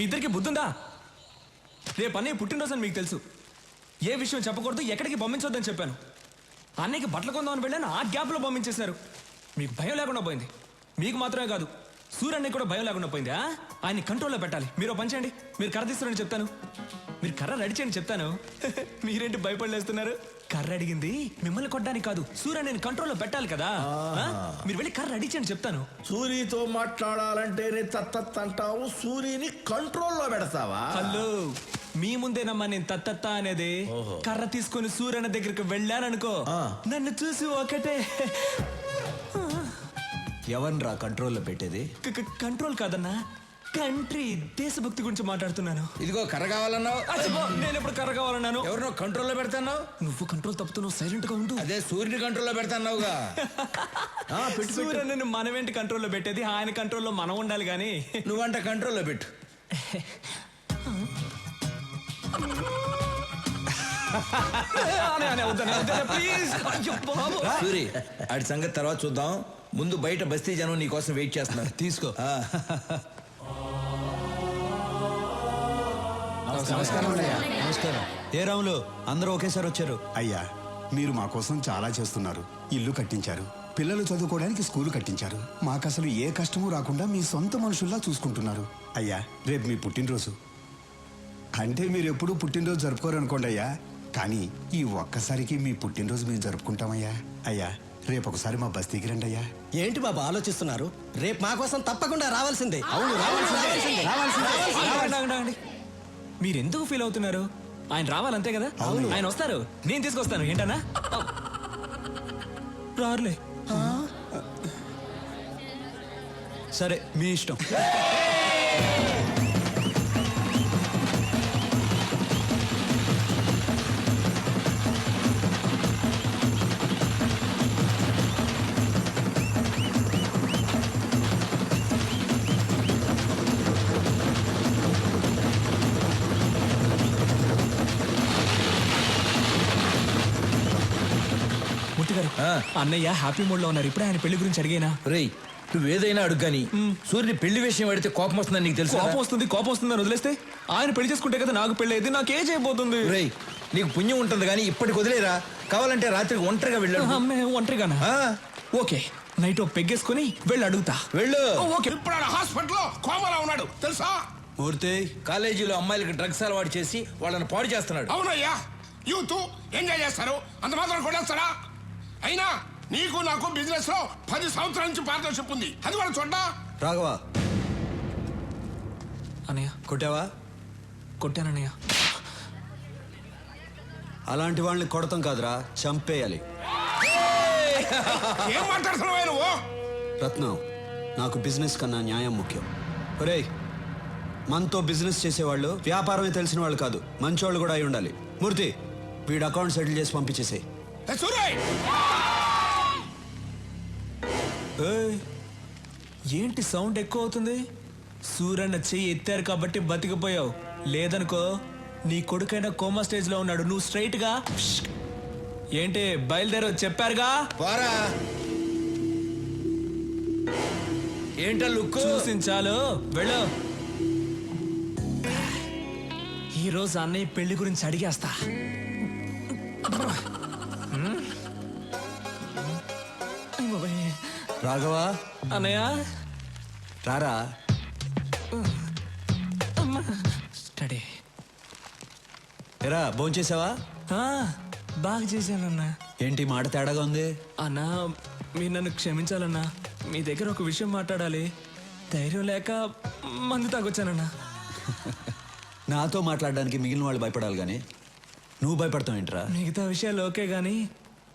మీ ఇద్దరికి బుద్ధుందా? రేపు అన్నయ్య పుట్టినరోజు అని మీకు తెలుసు. ఏ విషయం చెప్పకూడదు, ఎక్కడికి పంపించొద్దని చెప్పాను. అన్నయ్యకి బట్టలు కొందామని వెళ్ళాను, ఆ గ్యాప్లో పంపించేశారు. మీకు భయం లేకుండా పోయింది. మీకు మాత్రమే కాదు, సూర్యన్నయ్య కూడా భయం లేకుండా పోయింది. ఆయన్ని కంట్రోల్లో పెట్టాలి. మీరు పని చేయండి, మీరు కర్ర తీస్తారని చెప్తాను, మీరు కర్ర రెడీ చేయండి చెప్తాను. మీరేంటి భయపడలేస్తున్నారు? కర్ర అడిగింది మిమ్మల్ని కొట్టడానికి కాదు, సూర్యన్నయ్యని కంట్రోల్లో పెట్టాలి కదా. మీరు వెళ్ళి కర్ర రెడీ చేయండి చెప్తాను. సూరితో మాట్లాడాలంటేనే తత్తత్ అంటావు, సూరిని కంట్రోల్లో పెడతావా? హలో, మీ ముందేనమ్మా నేను తత్తత్త అనేది. కర్ర తీసుకొని సూర్యన్న దగ్గరికి వెళ్ళాననుకో, నన్ను చూసి ఒకటే. ఎవరిరా కంట్రోల్లో పెట్టేది? కంట్రోల్ కాదన్నా, కంట్రీ, దేశభక్తి గురించి మాట్లాడుతున్నాను. ఇదిగో కర్ర కావాలన్నావు, నేను ఎప్పుడు కర్ర కావాలన్నాను? ఎవరినో కంట్రోల్లో పెడతాన్నావు. నువ్వు కంట్రోల్ తప్పుతున్నావు, సైలెంట్ గా ఉండు. అదే సూర్యుని కంట్రోల్లో పెడతాన్నావుగా. సూర్యని మనమేంటి కంట్రోల్లో పెట్టేది, ఆయన కంట్రోల్లో మనం ఉండాలి గాని. నువ్వంట కంట్రోల్లో పెట్టు. సూరి, ఆడి సంగతి తర్వాత చూద్దాం. ముందు బయట బస్తీ జనం నీ కోసం వెయిట్ చేస్తున్నారు. తీసుకో. నమస్కారం. ఏ రాములు, అందరూ ఒకేసారి వచ్చారు? అయ్యా, మీరు మా కోసం చాలా చేస్తున్నారు. ఇల్లు కట్టించారు, పిల్లలు చదువుకోవడానికి స్కూలు కట్టించారు. మాకసలు ఏ కష్టమూ రాకుండా మీ సొంత మనుషుల్లా చూసుకుంటున్నారు. అయ్యా, రేపు మీ పుట్టినరోజు. అంటే మీరు ఎప్పుడూ పుట్టినరోజు జరుపుకోరు అనుకోండి అయ్యా, కానీ ఈ ఒక్కసారికి మీ పుట్టినరోజు మేము జరుపుకుంటామయ్యా. అయ్యా, రేపు ఒకసారి మా బస్తీకి రండి అయ్యా. ఏంటి బాబా ఆలోచిస్తున్నారు? రేపు మా కోసం తప్పకుండా రావాల్సిందే. అవును, మీరు ఎందుకు ఫీల్ అవుతున్నారు? ఆయన రావాలంతే కదా. ఆయన వస్తారు, నేను తీసుకొస్తాను. ఏంటన్నా రారులే. సరే, మీ ఇష్టం. అన్నయ్య హ్యాపీ మూడ్ లో ఉన్నారు. ఇప్పుడే ఆయన పెళ్లి గురించి అడిగేనా? రేయ్, నువ్వేదైనా అడుగుగాని సూర్యుని పెళ్లి విషయం అడిగితే కోపం వస్తుందని నీకు తెలుసు. కోపం వస్తుందని వదిలేస్తే ఆయన పెళ్లి చేసుకుంటే కదా నాకు పెళ్లి అయితే నాకేం చేయబోతుంది? రేయ్, నీకు పుణ్యం ఉంటుంది కానీ ఇప్పటికి వదిలేరా. కావాలంటే రాత్రికి ఒంటరిగా వెళ్ళాడు. ఒంటరిగానా? ఓకే, నైట్ పెగ్గేసుకుని వెళ్ళి అడుగుతా. వెళ్ళు. ఓకే. ఇప్పుడు హాస్పిటల్లో కోమాలో ఉన్నాడు తెలుసా? మూర్తి, కాలేజీలో అమ్మాయిలకి డ్రగ్స్ అలవాటు చేసి వాళ్ళని పాడు చేస్తున్నాడు. అవునయ్యా, యూత్ ఎంజాయ్ చేస్తారు, అంత మాత్రం కొట్టేస్తారా? అయినా నీకు నాకు బిజినెస్ లో 10 సంవత్సరాల నుంచి పార్ట్నర్షిప్ ఉంది, అది కూడా చూడ్డా. రాఘవా, అన్నయ్య కొట్టావా? కొట్టానన్నయ్య. అలాంటి వాళ్ళని కొడతాం కాదురా, చంపేయాలి. ఏం మాట్లాడుతున్నావు నువ్వు? రత్నం, నాకు బిజినెస్ కన్నా న్యాయం ముఖ్యం. ఒరేయ్, మనతో బిజినెస్ చేసేవాళ్ళు వ్యాపారమే తెలిసిన వాళ్ళు కాదు, మంచోళ్ళు కూడా అయి ఉండాలి. మూర్తి, వీడు అకౌంట్ సెటిల్ చేసి పంపించేసేయ్. ఏంటి సౌండ్ ఎక్కువ అవుతుంది? సూరన్న చెయ్యి ఎత్తారు కాబట్టి బతికిపోయావు, లేదనుకో నీ కొడుకైనా కోమా స్టేజ్ లో ఉన్నాడు. నువ్వు స్ట్రైట్ గా ఏంటి బయలుదేరో చెప్పారుగా. పోరా. ఏంటా లుక్? చూసించాలు, వెళ్ళు. ఈరోజు అన్నయ్య పెళ్లి గురించి అడిగేస్తా. రాఘవా, అన్నయ్య రారా. స్టడీ. ఎరా, భోంచేసావా? బాగా చేశానన్నా. ఏంటి మాట తేడాగా ఉంది? అన్నా, మీరు నన్ను క్షమించాలన్నా, మీ దగ్గర ఒక విషయం మాట్లాడాలి. ధైర్యం లేక మందు తాగొచ్చానన్నా. నాతో మాట్లాడడానికి మిగిలిన వాళ్ళు భయపడాలి కానీ నువ్వు భయపడతావు ఏంట్రా? మిగతా విషయాలు ఓకే గానీ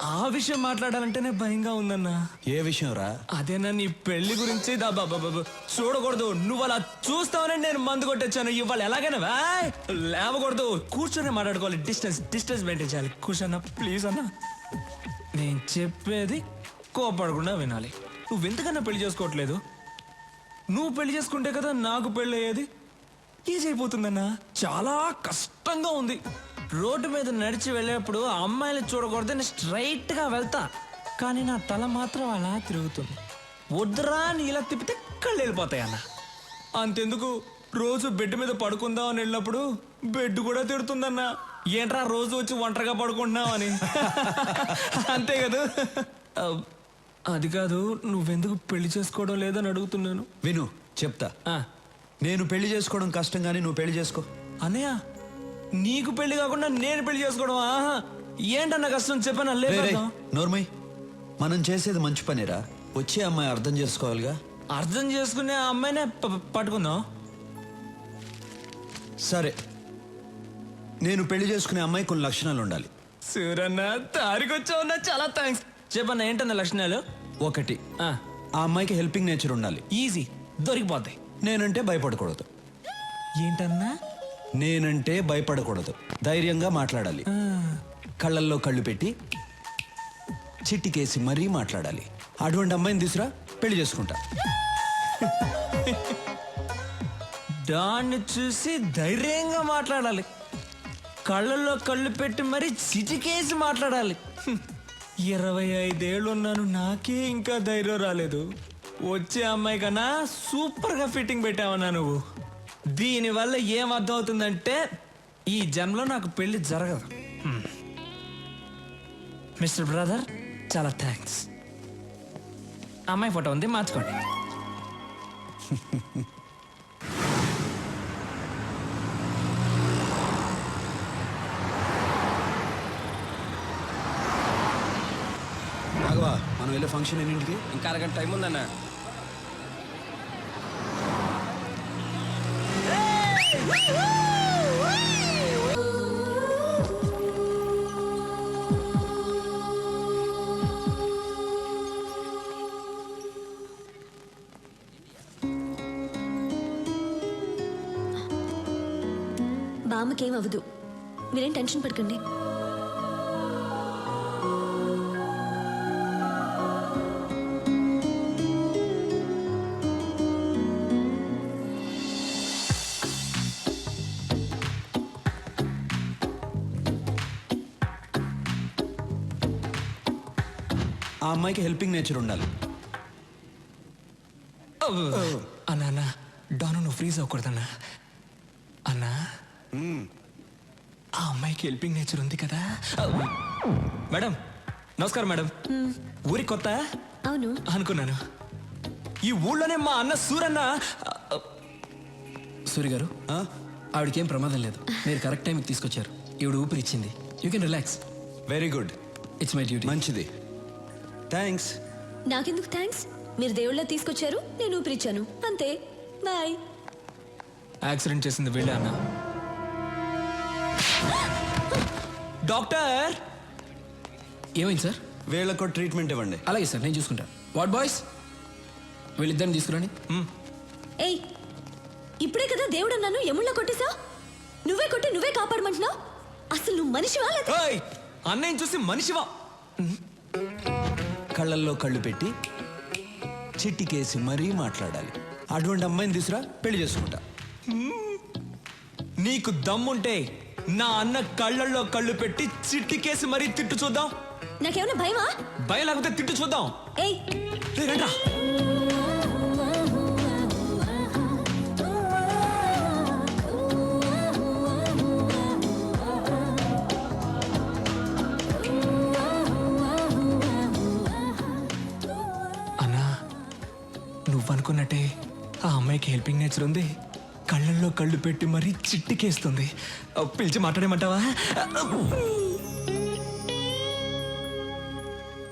ఆ విషయం మాట్లాడాలంటేనే భయంగా ఉందన్నా. ఏ విషయం రా? అదేనా నీ పెళ్లి గురించి. చూడకూడదు, నువ్వు అలా చూస్తావని నేను మందు కొట్టొచ్చాను. ఇవాళ ఎలాగైనా లేవకూడదు, కూర్చొని మాట్లాడుకోవాలి. డిస్టెన్స్ మెయింటైన్ చేయాలి. కూర్చోన్నా ప్లీజ్ అన్నా. నేను చెప్పేది కోపడకుండా వినాలి. నువ్వెందుకన్నా పెళ్లి చేసుకోవట్లేదు? నువ్వు పెళ్లి చేసుకుంటే కదా నాకు పెళ్లి అయ్యేది. ఈజీ అయిపోతుందన్నా. చాలా కష్టంగా ఉంది. రోడ్డు మీద నడిచి వెళ్ళేప్పుడు అమ్మాయిని చూడకూడదని స్ట్రైట్ గా వెళ్తా, కానీ నా తల మాత్రం అలా తిరుగుతుంది. వద్దురా అని ఇలా తిప్పితే కళ్ళు వెళ్ళిపోతాయి అన్న. అంతెందుకు, రోజు బెడ్ మీద పడుకుందాం అని వెళ్ళినప్పుడు బెడ్ కూడా తిడుతుందన్నా. ఏంట్రా రోజు వచ్చి ఒంటరిగా పడుకుంటున్నావు అని. అంతే కదా. అది కాదు, నువ్వెందుకు పెళ్లి చేసుకోవడం లేదని అడుగుతున్నాను. విను చెప్తా. ఆ, నేను పెళ్లి చేసుకోవడం కష్టం కానీ నువ్వు పెళ్లి చేసుకో. అన్నయ్య నీకు పెళ్లి కాకుండా నేను పెళ్లి చేసుకోవడం ఆహా ఏంటన్న కష్టం చెప్పాను. రేయ్, రేయ్, లేదు నోర్మయ్, మనం చేసేది మంచి పనిరా. వచ్చే అమ్మాయి అర్థం చేసుకోవాలిగా. అర్థం చేసుకునే ఆ అమ్మాయినే పట్టుకుందాం. సరే, నేను పెళ్లి చేసుకునే అమ్మాయి కొన్ని లక్షణాలు ఉండాలి. సూరన్న తారికొచ్చావున్నా, చాలా థ్యాంక్స్. చెప్పన్న ఏంటన్న లక్షణాలు? ఒకటి, ఆ, ఆ అమ్మాయికి హెల్పింగ్ నేచర్ ఉండాలి. ఈజీ, దొరికిపోతాయి. నేనంటే భయపడకూడదు. ఏంటన్నా? నేనంటే భయపడకూడదు, ధైర్యంగా మాట్లాడాలి. కళ్ళల్లో కళ్ళు పెట్టి చిట్టికేసి మరీ మాట్లాడాలి. అటువంటి అమ్మాయిని తీసురా, పెళ్లి చేసుకుంటా. దాన్ని చూసి ధైర్యంగా మాట్లాడాలి, కళ్ళల్లో కళ్ళు పెట్టి మరి చిటికేసి మాట్లాడాలి. 25 ఏళ్ళు ఉన్నాను, నాకే ఇంకా ధైర్యం రాలేదు. వచ్చే అమ్మాయి కన్నా సూపర్ గా ఫిట్టింగ్ పెట్టావన్నా నువ్వు. దీనివల్ల ఏం అర్థం అవుతుందంటే ఈ జన్మలో నాకు పెళ్లి జరగదు. మిస్టర్ బ్రదర్, చాలా థ్యాంక్స్. అమ్మాయి ఫోటో ఉంది, మార్చుకోండి. రాఘవా, మనం వెళ్ళే ఫంక్షన్ ఎన్నింటికి? ఇంకా అరగంట టైం ఉందన్న. బామ్మకేం అవ్వదు, మీరేం టెన్షన్ పడకండి. ఆ అమ్మాయికి హెల్పింగ్ నేచర్ ఉండాలి. అన్నా అన్నా, డాను నువ్వు ఫ్రీజ్ అవ్వకూడదన్నా. అన్నా, ఆ అమ్మాయికి హెల్పింగ్ నేచర్ ఉంది కదా. మేడం నమస్కారం. మేడం ఊరి కొత్త అవును అనుకున్నాను. ఈ ఊళ్ళోనే మా అన్న సూరన్న. సూర్య గారు, ఆ? ఆవిడకేం ప్రమాదం లేదు. మీరు కరెక్ట్ టైంకి తీసుకొచ్చారు. ఈవిడ ఊపిరి ఇచ్చింది. You can relax. Very good, it's my duty. మంచిది, థ్యాంక్స్. నాకెందుకు థ్యాంక్స్? మీరు దేవుళ్ళ తీసుకొచ్చారు, నేను ఊపిరిచ్చాను, అంతే. బాయ్. యాక్సిడెంట్ చేసింది వీళ్ళే అన్న. డాక్టర్, ఏమైంది సార్? వీళ్ళకు ట్రీట్మెంట్ ఇవ్వండి. అలాగే సార్, నేను చూసుకుంటా. వాట్ బాయ్స్, వీళ్ళిద్దరిని తీసుకురండి. ఏయ్, ఇప్పుడే కదా దేవుడు అన్నాను, ఎముళ్ళ కొట్టేసా? నువ్వే కొట్టి నువ్వే కాపాడమంటున్నావు. అసలు నువ్వు మనిషివా లేదా? ఏయ్, అన్నయ్యని చూసి మనిషివా? కళ్ళల్లో కళ్ళు పెట్టి చిట్టికేసి మరీ మాట్లాడాలి. అటువంటి అమ్మాయిని తీసురా, పెళ్లి చేసుకుంటా. నీకు దమ్ముంటే నా అన్న కళ్ళల్లో కళ్ళు పెట్టి చిట్టికేసి మరీ తిట్టు చూద్దాం. నాకేమైనా భయమా? భయం లేకపోతే తిట్టు చూద్దాం. ఏయ్, రేయ్, రండ్రా. అన్నా, నువ్వనుకున్నట్టే ఆ అమ్మాయికి హెల్పింగ్ నేచర్ ఉంది. కళ్ళల్లో కళ్ళు పెట్టి మరీ చిట్టికేస్తుంది. పిలిచి మాట్లాడేమంటావా?